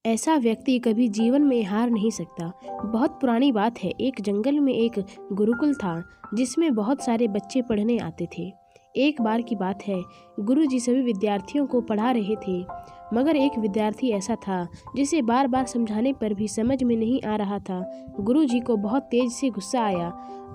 ऐसा व्यक्ति कभी जीवन में हार नहीं सकता। बहुत पुरानी बात है, एक जंगल में एक गुरुकुल था जिसमें बहुत सारे बच्चे पढ़ने आते थे। एक बार की बात है, गुरुजी सभी विद्यार्थियों को पढ़ा रहे थे, मगर एक विद्यार्थी ऐसा था जिसे बार बार समझाने पर भी समझ में नहीं आ रहा था। गुरुजी को बहुत तेज से गुस्सा आया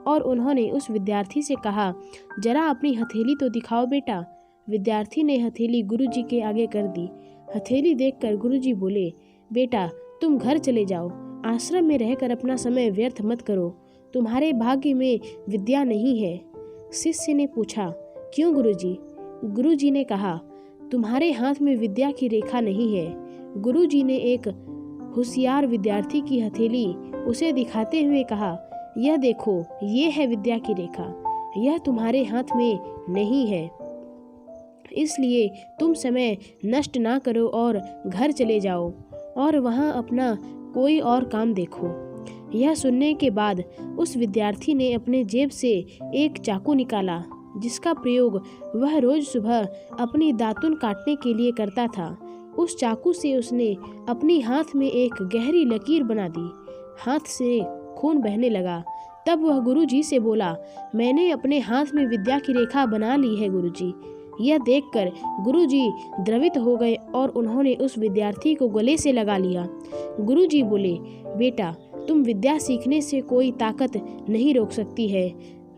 और उन्होंने उस विद्यार्थी से कहा, जरा अपनी हथेली तो दिखाओ बेटा। विद्यार्थी ने हथेली गुरुजी के आगे कर दी। हथेली देखकर गुरुजी बोले, बेटा तुम घर चले जाओ, आश्रम में रहकर अपना समय व्यर्थ मत करो, तुम्हारे भाग्य में विद्या नहीं है। शिष्य ने पूछा, क्यों गुरुजी? गुरुजी ने कहा, तुम्हारे हाथ में विद्या की रेखा नहीं है। गुरुजी ने एक होशियार विद्यार्थी की हथेली उसे दिखाते हुए कहा, यह देखो, ये है विद्या की रेखा, यह तुम्हारे हाथ में नहीं है, इसलिए तुम समय नष्ट ना करो और घर चले जाओ और वहाँ अपना कोई और काम देखो। यह सुनने के बाद उस विद्यार्थी ने अपने जेब से एक चाकू निकाला, जिसका प्रयोग वह रोज सुबह अपनी दातुन काटने के लिए करता था। उस चाकू से उसने अपनी हाथ में एक गहरी लकीर बना दी। हाथ से खून बहने लगा। तब वह गुरुजी से बोला, मैंने अपने हाथ में विद्या की रेखा बना ली है गुरुजी। यह देखकर गुरुजी द्रवित हो गए और उन्होंने उस विद्यार्थी को गले से लगा लिया। गुरुजी बोले, बेटा तुम विद्या सीखने से कोई ताकत नहीं रोक सकती है।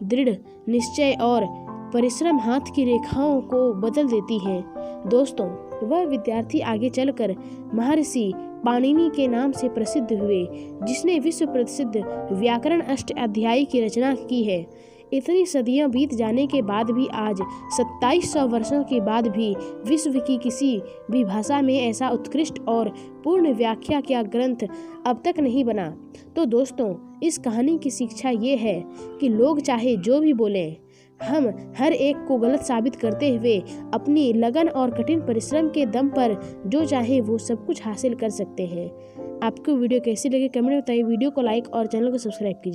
दृढ़ निश्चय और परिश्रम हाथ की रेखाओं को बदल देती है। दोस्तों, वह विद्यार्थी आगे चलकर महर्षि पाणिनि के नाम से प्रसिद्ध हुए, जिसने विश्व प्रसिद्ध व्याकरण अष्टाध्यायी की रचना की है। इतनी सदियां बीत जाने के बाद भी आज 2700 वर्षों के बाद भी विश्व की किसी भी भाषा में ऐसा उत्कृष्ट और पूर्ण व्याख्या का ग्रंथ अब तक नहीं बना। तो दोस्तों, इस कहानी की शिक्षा ये है कि लोग चाहे जो भी बोलें, हम हर एक को गलत साबित करते हुए अपनी लगन और कठिन परिश्रम के दम पर जो चाहे वो सब कुछ हासिल कर सकते हैं। आपको वीडियो कैसी लगी कमेंट में बताइए। वीडियो को लाइक और चैनल को सब्सक्राइब कीजिए।